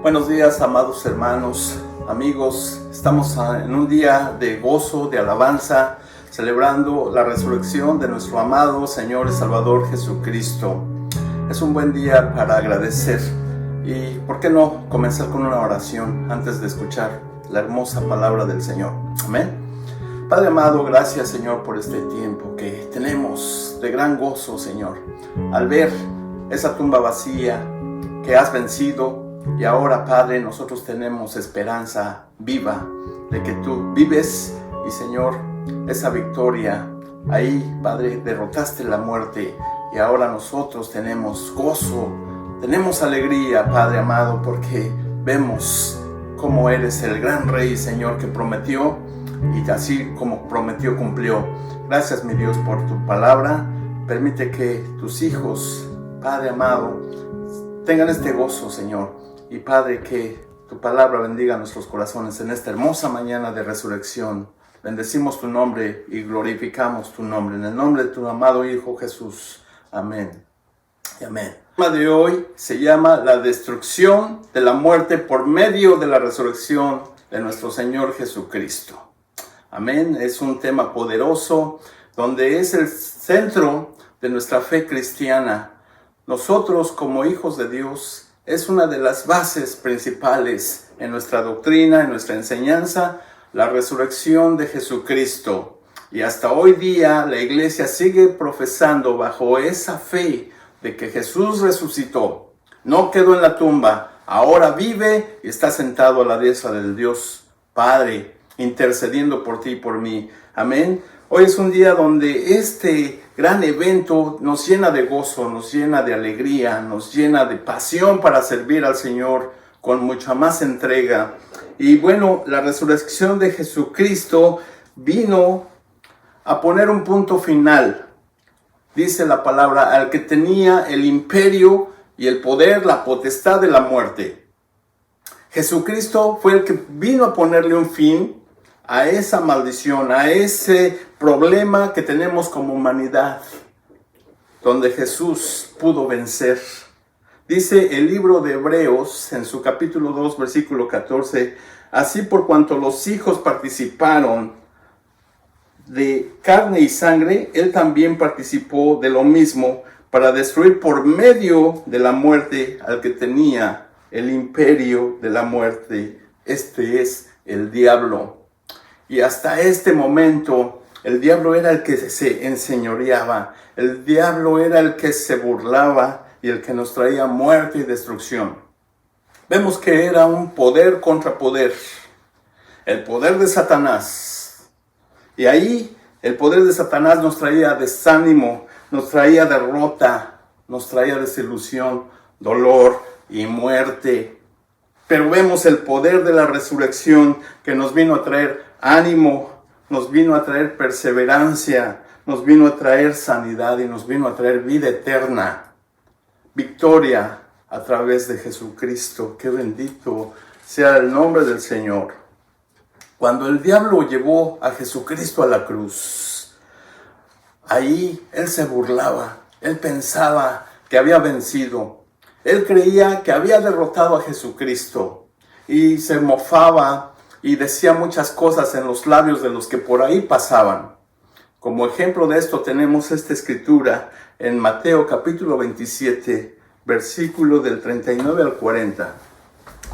Buenos días, amados hermanos, amigos. Estamos en un día de gozo, de alabanza, celebrando la resurrección de nuestro amado Señor y Salvador Jesucristo. Es un buen día para agradecer. Y ¿por qué no comenzar con una oración antes de escuchar la hermosa palabra del Señor? Amén. Padre amado, gracias, Señor, por este tiempo que tenemos de gran gozo, Señor, al ver esa tumba vacía que has vencido. Y ahora, Padre, nosotros tenemos esperanza viva de que tú vives y, Señor, esa victoria, ahí, Padre, derrotaste la muerte y ahora nosotros tenemos gozo, tenemos alegría, Padre amado, porque vemos cómo eres el gran Rey, Señor, que prometió y así como prometió, cumplió. Gracias, mi Dios, por tu palabra. Permite que tus hijos, Padre amado, tengan este gozo, Señor. Y Padre, que tu palabra bendiga nuestros corazones en esta hermosa mañana de resurrección. Bendecimos tu nombre y glorificamos tu nombre. En el nombre de tu amado Hijo Jesús. Amén. Y amén. El tema de hoy se llama la destrucción de la muerte por medio de la resurrección de nuestro Señor Jesucristo. Amén. Es un tema poderoso donde es el centro de nuestra fe cristiana. Nosotros como hijos de Dios es una de las bases principales en nuestra doctrina, en nuestra enseñanza, la resurrección de Jesucristo. Y hasta hoy día la iglesia sigue profesando bajo esa fe de que Jesús resucitó. No quedó en la tumba, ahora vive y está sentado a la diestra del Dios Padre, intercediendo por ti y por mí. Amén. Hoy es un día donde este gran evento nos llena de gozo, nos llena de alegría, nos llena de pasión para servir al Señor con mucha más entrega. Y bueno, la resurrección de Jesucristo vino a poner un punto final. Dice la palabra, al que tenía el imperio y el poder, la potestad de la muerte. Jesucristo fue el que vino a ponerle un fin a esa maldición, a ese problema que tenemos como humanidad, donde Jesús pudo vencer. Dice el libro de Hebreos en su capítulo 2, versículo 14, así por cuanto los hijos participaron de carne y sangre, él también participó de lo mismo para destruir por medio de la muerte al que tenía el imperio de la muerte. Este es el diablo. Y hasta este momento, el diablo era el que se enseñoreaba, el diablo era el que se burlaba y el que nos traía muerte y destrucción. Vemos que era un poder contra poder, el poder de Satanás. Y ahí el poder de Satanás nos traía desánimo, nos traía derrota, nos traía desilusión, dolor y muerte. Pero vemos el poder de la resurrección que nos vino a traer ánimo, nos vino a traer perseverancia, nos vino a traer sanidad y nos vino a traer vida eterna. Victoria a través de Jesucristo. Qué bendito sea el nombre del Señor. Cuando el diablo llevó a Jesucristo a la cruz, ahí él se burlaba, él pensaba que había vencido. Él creía que había derrotado a Jesucristo y se mofaba y decía muchas cosas en los labios de los que por ahí pasaban. Como ejemplo de esto tenemos esta escritura en Mateo capítulo 27, versículo del 39 al 40.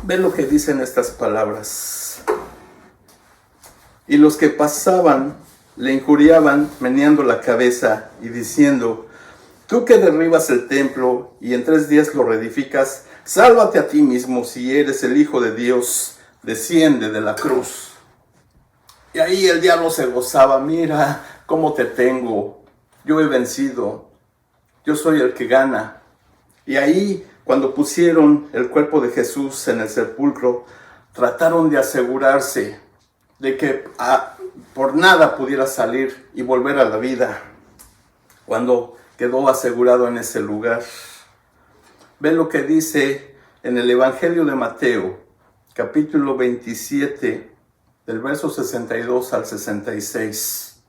Ve lo que dicen estas palabras. Y los que pasaban le injuriaban meneando la cabeza y diciendo, tú que derribas el templo y en 3 días lo reedificas, sálvate a ti mismo si eres el Hijo de Dios, desciende de la cruz. Y ahí el diablo se gozaba, mira cómo te tengo, yo he vencido, yo soy el que gana. Y ahí cuando pusieron el cuerpo de Jesús en el sepulcro, trataron de asegurarse de que por nada pudiera salir y volver a la vida. Cuando quedó asegurado en ese lugar. Ve lo que dice en el Evangelio de Mateo, capítulo 27, del verso 62 al 66.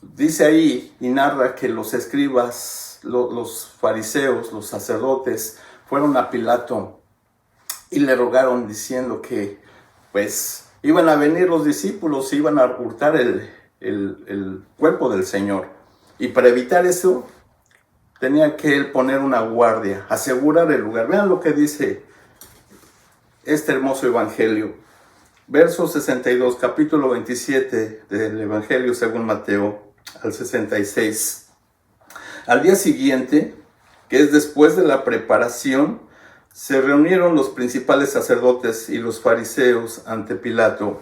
Dice ahí y narra que los escribas, los fariseos, los sacerdotes, fueron a Pilato y le rogaron diciendo que pues iban a venir los discípulos, iban a hurtar el cuerpo del Señor. Y para evitar eso, tenía que él poner una guardia, asegurar el lugar. Vean lo que dice este hermoso evangelio. Verso 62, capítulo 27 del evangelio según Mateo, al 66. Al día siguiente, que es después de la preparación, se reunieron los principales sacerdotes y los fariseos ante Pilato.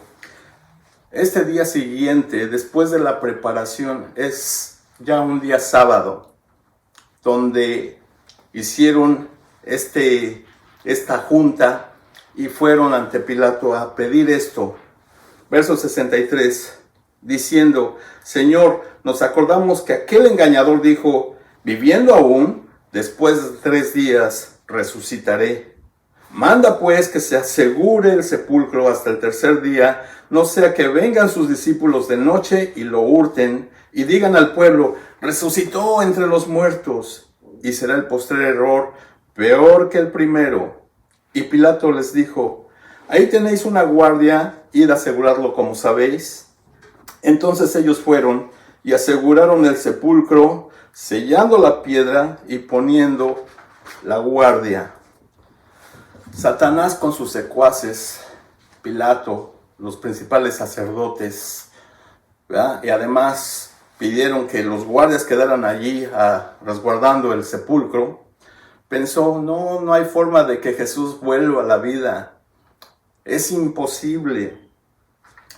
Este día siguiente, después de la preparación, es ya un día sábado, donde hicieron esta junta y fueron ante Pilato a pedir esto. Verso 63, diciendo: Señor, nos acordamos que aquel engañador dijo: viviendo aún, después de 3 días resucitaré. Manda pues que se asegure el sepulcro hasta el 3er día, no sea que vengan sus discípulos de noche y lo hurten y digan al pueblo: resucitó entre los muertos, y será el postrer error peor que el primero. Y Pilato les dijo: ahí tenéis una guardia, id a asegurarlo como sabéis. Entonces ellos fueron y aseguraron el sepulcro, sellando la piedra y poniendo la guardia. Satanás con sus secuaces, Pilato, los principales sacerdotes, ¿verdad? Y además pidieron que los guardias quedaran allí resguardando el sepulcro. Pensó: no hay forma de que Jesús vuelva a la vida. Es imposible.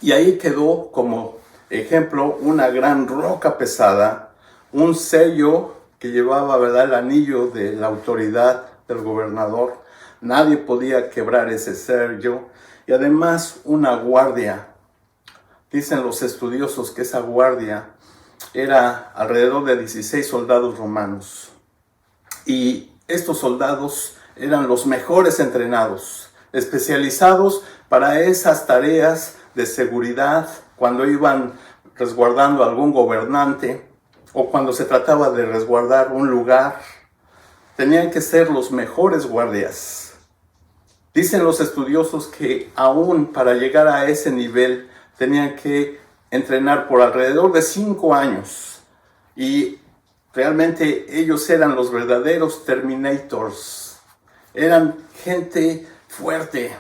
Y ahí quedó como ejemplo una gran roca pesada, un sello que llevaba, ¿verdad?, el anillo de la autoridad del gobernador. Nadie podía quebrar ese sello. Y además una guardia. Dicen los estudiosos que esa guardia era alrededor de 16 soldados romanos. Y estos soldados eran los mejores entrenados, especializados para esas tareas de seguridad cuando iban resguardando a algún gobernante o cuando se trataba de resguardar un lugar. Tenían que ser los mejores guardias. Dicen los estudiosos que aún para llegar a ese nivel tenían que entrenar por alrededor de 5 años. Y realmente ellos eran los verdaderos Terminators. Eran gente fuerte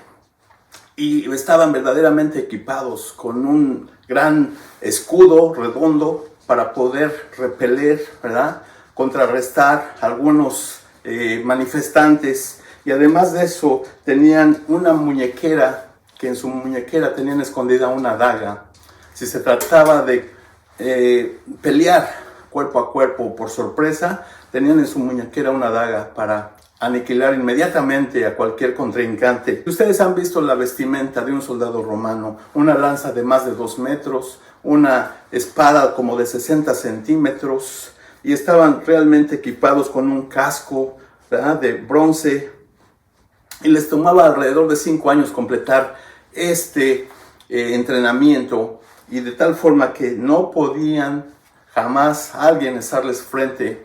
y estaban verdaderamente equipados con un gran escudo redondo para poder repeler, ¿verdad?, contrarrestar algunos manifestantes. Y además de eso tenían una muñequera, que en su muñequera tenían escondida una daga. Si se trataba de pelear cuerpo a cuerpo por sorpresa, tenían en su muñequera una daga para aniquilar inmediatamente a cualquier contrincante. Ustedes han visto la vestimenta de un soldado romano: una lanza de más de 2 metros, una espada como de 60 centímetros, y estaban realmente equipados con un casco, ¿verdad?, de bronce, y les tomaba alrededor de 5 años completar este entrenamiento, y de tal forma que no podían jamás alguien estarles frente,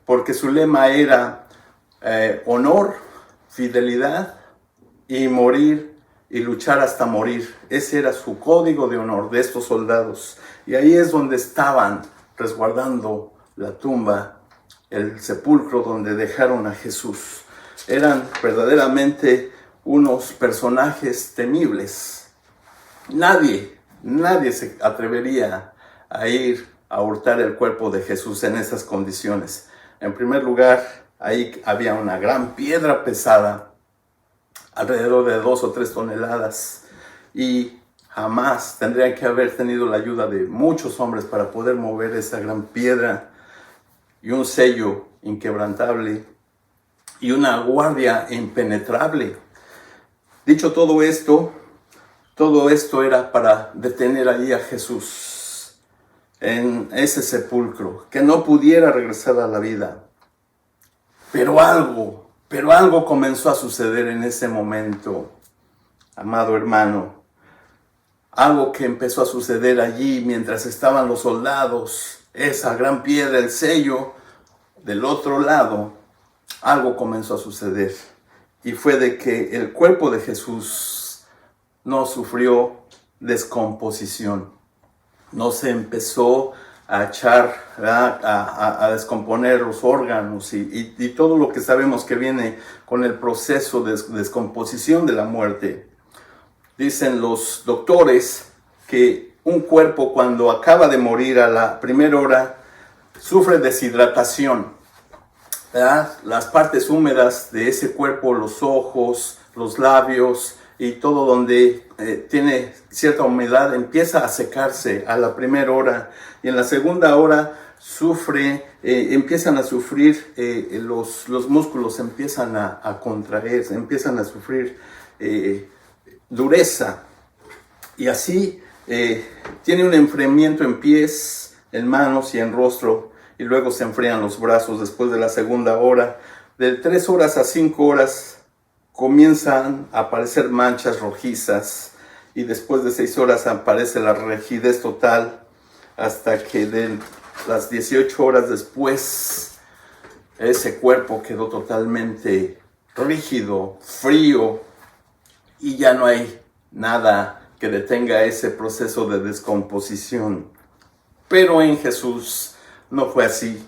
porque su lema era honor, fidelidad y morir y luchar hasta morir. Ese era su código de honor de estos soldados. Y ahí es donde estaban resguardando la tumba, el sepulcro donde dejaron a Jesús. Eran verdaderamente unos personajes temibles. Nadie se atrevería a ir a hurtar el cuerpo de Jesús en esas condiciones. En primer lugar, ahí había una gran piedra pesada, alrededor de 2 o 3 toneladas, y jamás tendrían que haber tenido la ayuda de muchos hombres para poder mover esa gran piedra, y un sello inquebrantable, y una guardia impenetrable. Dicho todo esto era para detener allí a Jesús en ese sepulcro, que no pudiera regresar a la vida. Pero algo comenzó a suceder en ese momento, amado hermano. Algo que empezó a suceder allí mientras estaban los soldados, esa gran piedra, el sello, del otro lado. Algo comenzó a suceder. y fue de que el cuerpo de Jesús no sufrió descomposición, no se empezó a echar, a descomponer los órganos y todo lo que sabemos que viene con el proceso de descomposición de la muerte. Dicen los doctores que un cuerpo cuando acaba de morir a la primera hora sufre deshidratación, ¿verdad? Las partes húmedas de ese cuerpo, los ojos, los labios y todo donde tiene cierta humedad empieza a secarse a la primera hora, y en la segunda hora empiezan a sufrir, los músculos empiezan a contraerse, empiezan a sufrir dureza, y así tiene un enfriamiento en pies, en manos y en rostro, y luego se enfrían los brazos después de la segunda hora. De 3 horas a 5 horas comienzan a aparecer manchas rojizas, y después de 6 horas aparece la rigidez total, hasta que de las 18 horas después ese cuerpo quedó totalmente rígido, frío, y ya no hay nada que detenga ese proceso de descomposición. Pero en Jesús no fue así.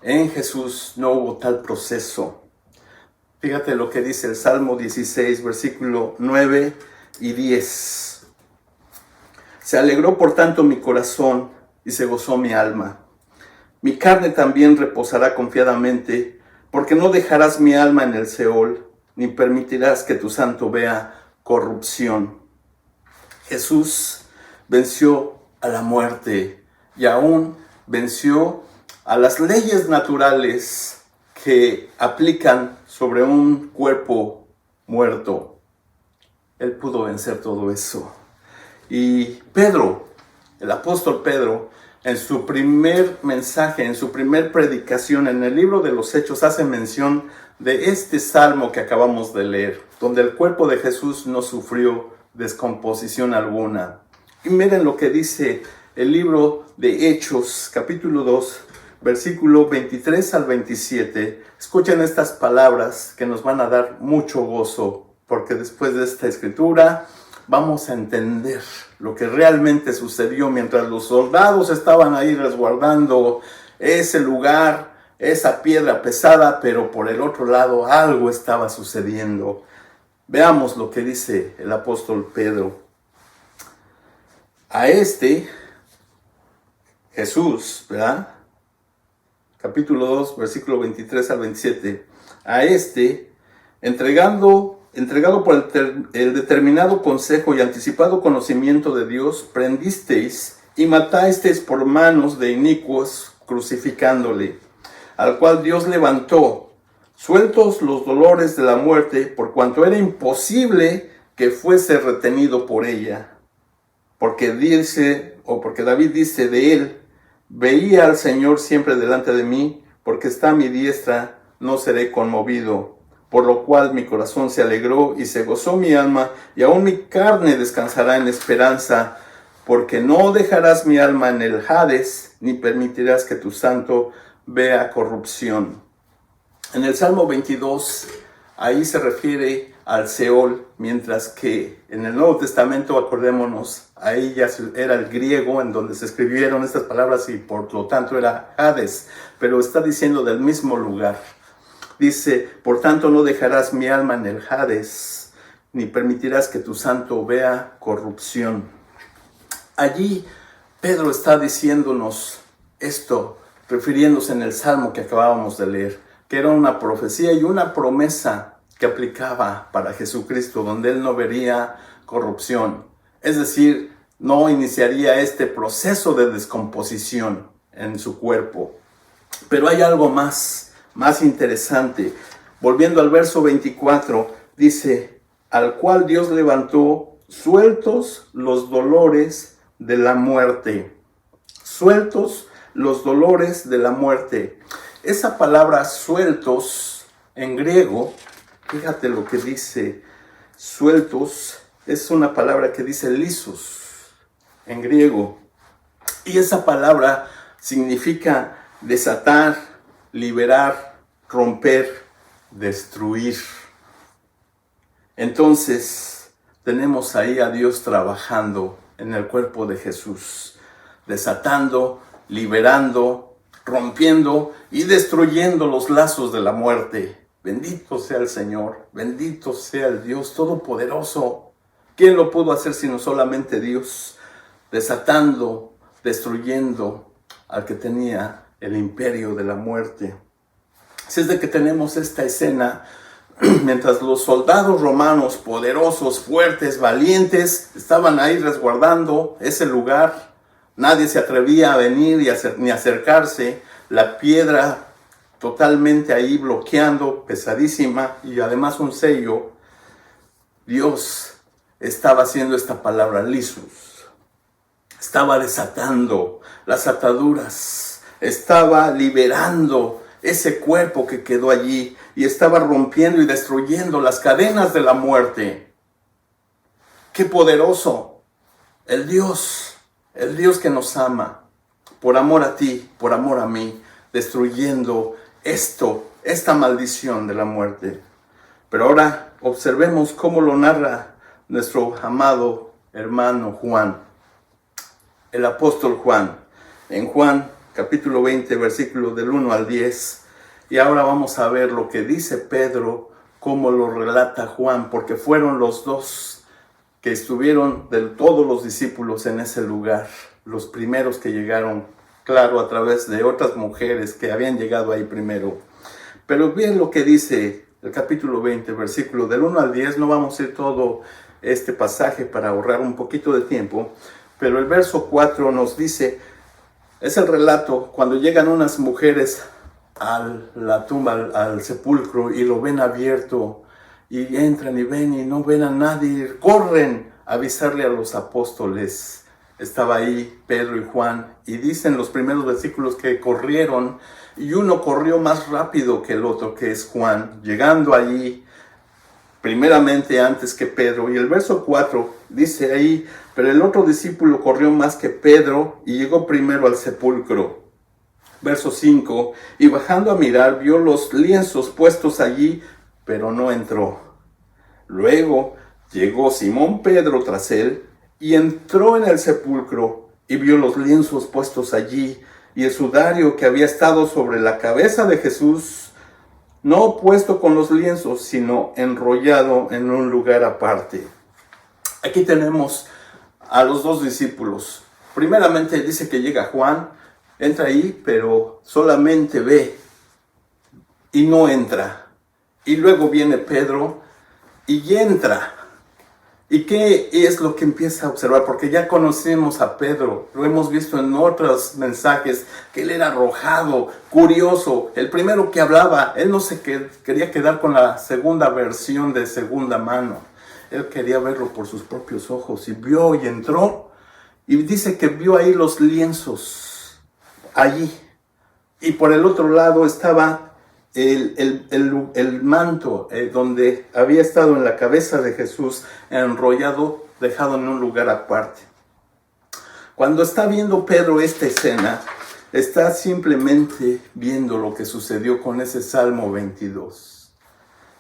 En Jesús no hubo tal proceso. Fíjate lo que dice el Salmo 16, versículo 9 y 10. Se alegró por tanto mi corazón y se gozó mi alma. Mi carne también reposará confiadamente, porque no dejarás mi alma en el Seol, ni permitirás que tu santo vea corrupción. Jesús venció a la muerte y aún venció a las leyes naturales que aplican sobre un cuerpo muerto. Él pudo vencer todo eso. Y Pedro, el apóstol Pedro, en su primer mensaje, en su primer predicación, en el libro de los Hechos, hace mención de este salmo que acabamos de leer, donde el cuerpo de Jesús no sufrió descomposición alguna. Y miren lo que dice el libro de Hechos, capítulo 2, versículo 23 al 27. Escuchen estas palabras que nos van a dar mucho gozo, porque después de esta escritura vamos a entender lo que realmente sucedió mientras los soldados estaban ahí resguardando ese lugar, esa piedra pesada, pero por el otro lado algo estaba sucediendo. Veamos lo que dice el apóstol Pedro. A Jesús, ¿verdad? Capítulo 2, versículo 23 al 27. A entregado por el determinado consejo y anticipado conocimiento de Dios, prendisteis y matasteis por manos de inicuos, crucificándole, al cual Dios levantó, sueltos los dolores de la muerte, por cuanto era imposible que fuese retenido por ella. Porque David dice de él: veía al Señor siempre delante de mí, porque está a mi diestra, no seré conmovido. Por lo cual mi corazón se alegró y se gozó mi alma, y aún mi carne descansará en esperanza, porque no dejarás mi alma en el Hades, ni permitirás que tu santo vea corrupción. En el Salmo 22, ahí se refiere al Seol, mientras que en el Nuevo Testamento, acordémonos, ahí ya era el griego en donde se escribieron estas palabras y por lo tanto era Hades, pero está diciendo del mismo lugar. Dice: por tanto no dejarás mi alma en el Hades, ni permitirás que tu santo vea corrupción. Allí Pedro está diciéndonos esto, refiriéndose en el Salmo que acabábamos de leer, que era una profecía y una promesa que aplicaba para Jesucristo, donde él no vería corrupción. Es decir, no iniciaría este proceso de descomposición en su cuerpo. Pero hay algo más interesante. Volviendo al verso 24, dice: al cual Dios levantó, sueltos los dolores de la muerte. Sueltos los dolores de la muerte. Esa palabra sueltos en griego, fíjate lo que dice sueltos, es una palabra que dice lisos en griego. Y esa palabra significa desatar, liberar, romper, destruir. Entonces tenemos ahí a Dios trabajando en el cuerpo de Jesús, desatando, liberando, rompiendo y destruyendo los lazos de la muerte. Bendito sea el Señor, bendito sea el Dios Todopoderoso. ¿Quién lo pudo hacer sino solamente Dios? Desatando, destruyendo al que tenía el imperio de la muerte. Así es de que tenemos esta escena, mientras los soldados romanos poderosos, fuertes, valientes, estaban ahí resguardando ese lugar. Nadie se atrevía a venir ni acercarse. La piedra totalmente ahí bloqueando, pesadísima, y además un sello. Dios estaba haciendo esta palabra lisus. Estaba desatando las ataduras. Estaba liberando ese cuerpo que quedó allí. Y estaba rompiendo y destruyendo las cadenas de la muerte. ¡Qué poderoso! El Dios que nos ama, por amor a ti, por amor a mí, destruyendo esta maldición de la muerte. Pero ahora observemos cómo lo narra nuestro amado hermano Juan, el apóstol Juan, en Juan capítulo 20, versículos del 1 al 10. Y ahora vamos a ver lo que dice Pedro, cómo lo relata Juan, porque fueron los dos que estuvieron de todos los discípulos en ese lugar, los primeros que llegaron, claro, a través de otras mujeres que habían llegado ahí primero. Pero bien lo que dice el capítulo 20, versículo del 1 al 10, no vamos a ir todo este pasaje para ahorrar un poquito de tiempo, pero el verso 4 nos dice, es el relato cuando llegan unas mujeres a la tumba, al sepulcro, y lo ven abierto, y entran y ven y no ven a nadie, corren a avisarle a los apóstoles. Estaba ahí Pedro y Juan, y dicen los primeros versículos que corrieron, y uno corrió más rápido que el otro, que es Juan, llegando allí primeramente antes que Pedro. Y el verso 4 dice ahí, pero el otro discípulo corrió más que Pedro y llegó primero al sepulcro. Verso 5, y bajando a mirar, vio los lienzos puestos allí, pero no entró. Luego llegó Simón Pedro tras él, y entró en el sepulcro, y vio los lienzos puestos allí, y el sudario que había estado sobre la cabeza de Jesús, no puesto con los lienzos, sino enrollado en un lugar aparte. Aquí tenemos a los dos discípulos. Primeramente dice que llega Juan, entra ahí, pero solamente ve y no entra. Y luego viene Pedro y entra. ¿Y qué es lo que empieza a observar? Porque ya conocemos a Pedro, lo hemos visto en otros mensajes, que él era arrojado, curioso, el primero que hablaba. Él no se quería quedar con la segunda versión de segunda mano. Él quería verlo por sus propios ojos, y vio y entró, y dice que vio ahí los lienzos, allí. Y por el otro lado estaba el manto donde había estado en la cabeza de Jesús, enrollado, dejado en un lugar aparte. Cuando está viendo Pedro esta escena, está simplemente viendo lo que sucedió con ese Salmo 22.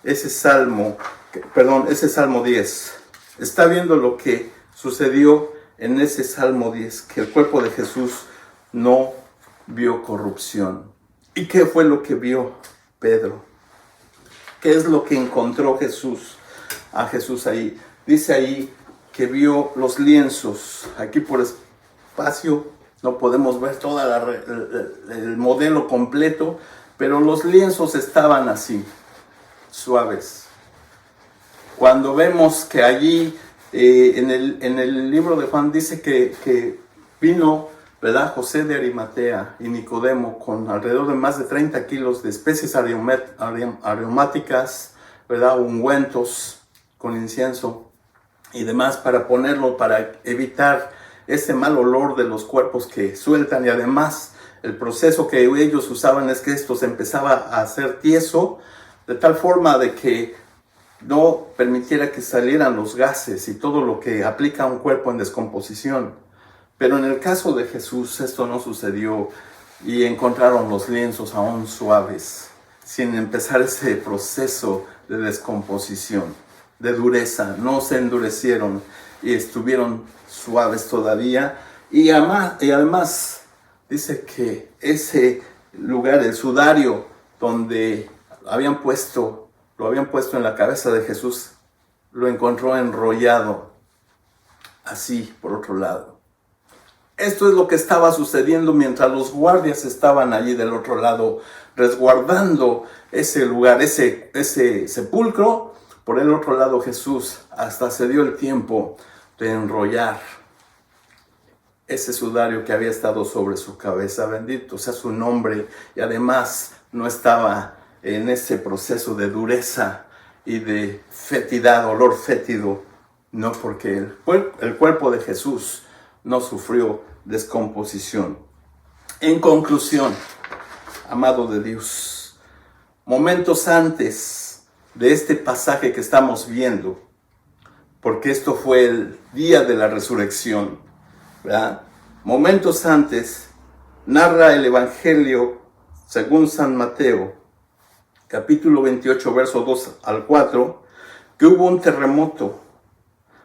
Ese Salmo 10. Está viendo lo que sucedió en ese Salmo 10, que el cuerpo de Jesús no vio corrupción. ¿Y qué fue lo que vio Pedro? ¿Qué es lo que encontró a Jesús ahí? Dice ahí que vio los lienzos. Aquí por espacio no podemos ver todo el modelo completo, pero los lienzos estaban así, suaves. Cuando vemos que allí en el libro de Juan dice que vino, ¿verdad?, José de Arimatea y Nicodemo con alrededor de más de 30 kilos de especies aromáticas, ¿verdad?, ungüentos con incienso y demás, para ponerlo, para evitar ese mal olor de los cuerpos que sueltan. Y además el proceso que ellos usaban es que esto se empezaba a hacer tieso, de tal forma de que no permitiera que salieran los gases y todo lo que aplica a un cuerpo en descomposición. Pero en el caso de Jesús esto no sucedió, y encontraron los lienzos aún suaves, sin empezar ese proceso de descomposición. de dureza, no se endurecieron y estuvieron suaves todavía. Y además dice que ese lugar, el sudario donde lo habían puesto en la cabeza de Jesús, lo encontró enrollado así por otro lado. Esto es lo que estaba sucediendo mientras los guardias estaban allí del otro lado, resguardando ese lugar, ese sepulcro. Por el otro lado Jesús hasta se dio el tiempo de enrollar ese sudario que había estado sobre su cabeza. Bendito sea su nombre. Y además no estaba en ese proceso de dureza y de fetidad, olor fétido. No, porque el cuerpo de Jesús no sufrió descomposición. En conclusión, amado de Dios, momentos antes de este pasaje que estamos viendo, porque esto fue el día de la resurrección, ¿verdad? Momentos antes, narra el Evangelio según San Mateo, capítulo 28, verso 2 al 4, que hubo un terremoto,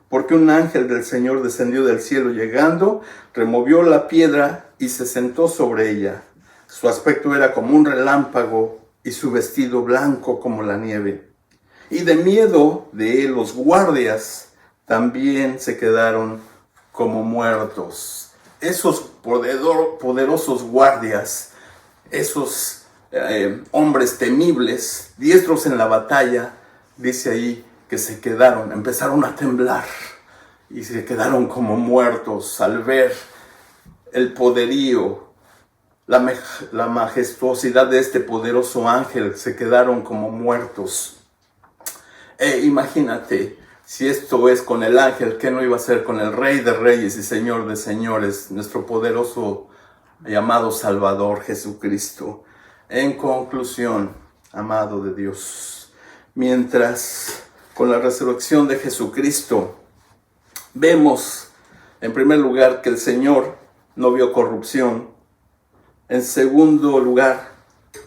porque un ángel del Señor descendió del cielo, llegando, removió la piedra y se sentó sobre ella. Su aspecto era como un relámpago y su vestido blanco como la nieve. Y de miedo de él los guardias también se quedaron como muertos. Esos poderosos guardias, esos hombres temibles, diestros en la batalla, dice ahí que se quedaron, empezaron a temblar y se quedaron como muertos al ver el poderío, la majestuosidad de este poderoso ángel. Se quedaron como muertos. Imagínate, si esto es con el ángel, ¿qué no iba a ser con el Rey de Reyes y Señor de Señores, nuestro poderoso llamado Salvador Jesucristo? En conclusión, amado de Dios, mientras con la resurrección de Jesucristo vemos, en primer lugar, que el Señor no vio corrupción. En segundo lugar,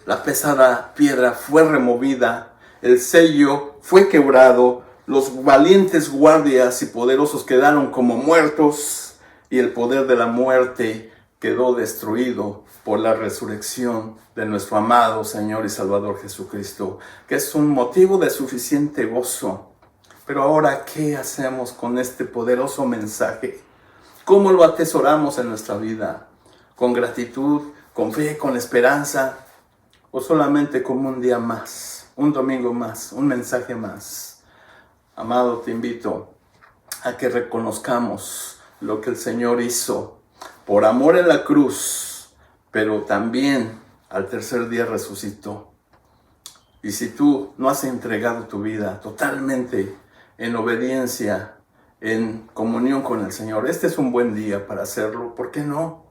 la pesada piedra fue removida, el sello fue quebrado, los valientes guardias y poderosos quedaron como muertos y el poder de la muerte quedó destruido por la resurrección de nuestro amado Señor y Salvador Jesucristo, que es un motivo de suficiente gozo. Pero ahora, ¿qué hacemos con este poderoso mensaje? ¿Cómo lo atesoramos en nuestra vida? ¿Con gratitud, con fe, con esperanza? ¿O solamente como un día más, un domingo más, un mensaje más? Amado, te invito a que reconozcamos lo que el Señor hizo por amor en la cruz, pero también al tercer día resucitó. Y si tú no has entregado tu vida totalmente en obediencia, en comunión con el Señor, este es un buen día para hacerlo. ¿Por qué no?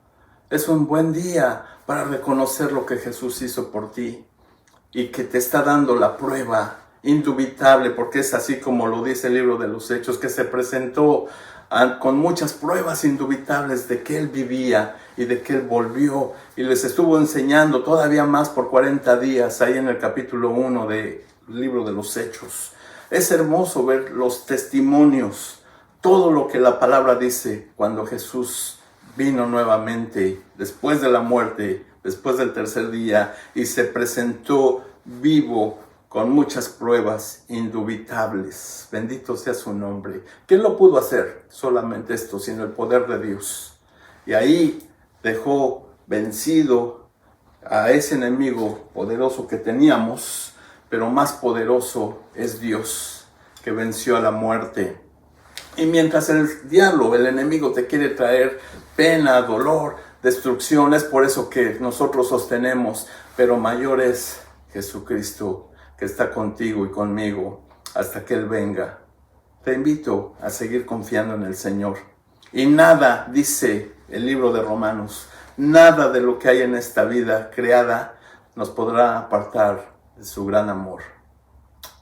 Es un buen día para reconocer lo que Jesús hizo por ti y que te está dando la prueba indubitable, porque es así como lo dice el libro de los Hechos, que se presentó con muchas pruebas indubitables de que Él vivía y de que Él volvió y les estuvo enseñando todavía más por 40 días ahí en el capítulo 1 del libro de los Hechos. Es hermoso ver los testimonios, todo lo que la palabra dice cuando Jesús vino nuevamente después de la muerte, después del tercer día, y se presentó vivo con muchas pruebas indubitables. Bendito sea su nombre. ¿Quién lo pudo hacer? Solamente esto, sino el poder de Dios. Y ahí dejó vencido a ese enemigo poderoso que teníamos, pero más poderoso es Dios, que venció a la muerte. Y mientras el diablo, el enemigo, te quiere traer pena, dolor, destrucción, es por eso que nosotros sostenemos, pero mayor es Jesucristo, que está contigo y conmigo hasta que Él venga. Te invito a seguir confiando en el Señor. Y nada, dice el libro de Romanos, nada de lo que hay en esta vida creada nos podrá apartar de su gran amor.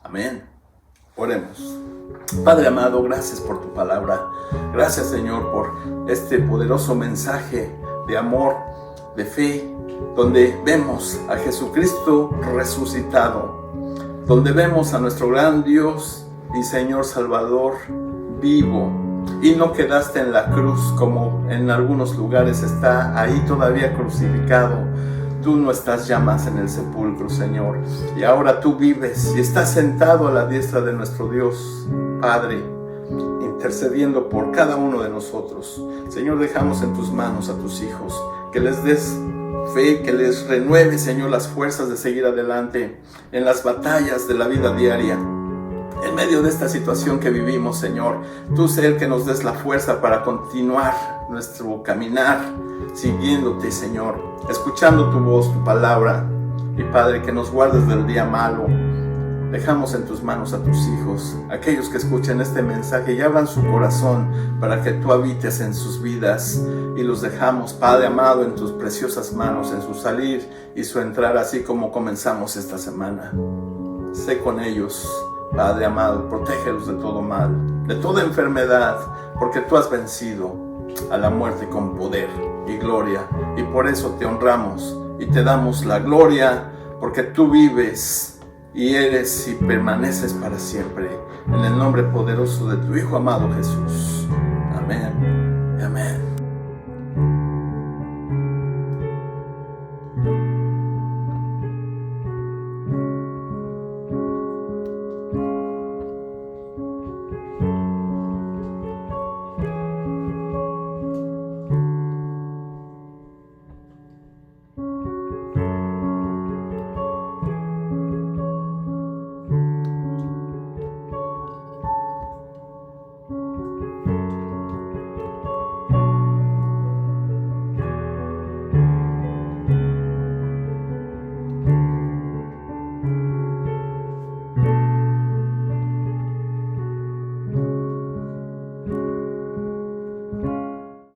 Amén. Oremos. Padre amado, gracias por tu palabra. Gracias, Señor, por este poderoso mensaje de amor, de fe, donde vemos a Jesucristo resucitado, donde vemos a nuestro gran Dios y Señor Salvador vivo, y no quedaste en la cruz como en algunos lugares está ahí todavía crucificado. Tú no estás ya más en el sepulcro, Señor, y ahora tú vives y estás sentado a la diestra de nuestro Dios Padre, intercediendo por cada uno de nosotros. Señor, dejamos en tus manos a tus hijos, que les des fe, que les renueve, Señor, las fuerzas de seguir adelante en las batallas de la vida diaria. En medio de esta situación que vivimos, Señor, tú sé el que nos des la fuerza para continuar nuestro caminar, siguiéndote, Señor, escuchando tu voz, tu palabra. Y Padre, que nos guardes del día malo. Dejamos en tus manos a tus hijos, aquellos que escuchen este mensaje y abran su corazón para que tú habites en sus vidas. Y los dejamos, Padre amado, en tus preciosas manos, en su salir y su entrar, así como comenzamos esta semana. Sé con ellos, Padre amado, protégelos de todo mal, de toda enfermedad, porque tú has vencido a la muerte con poder y gloria. Y por eso te honramos y te damos la gloria, porque tú vives y eres y permaneces para siempre. En el nombre poderoso de tu Hijo amado Jesús.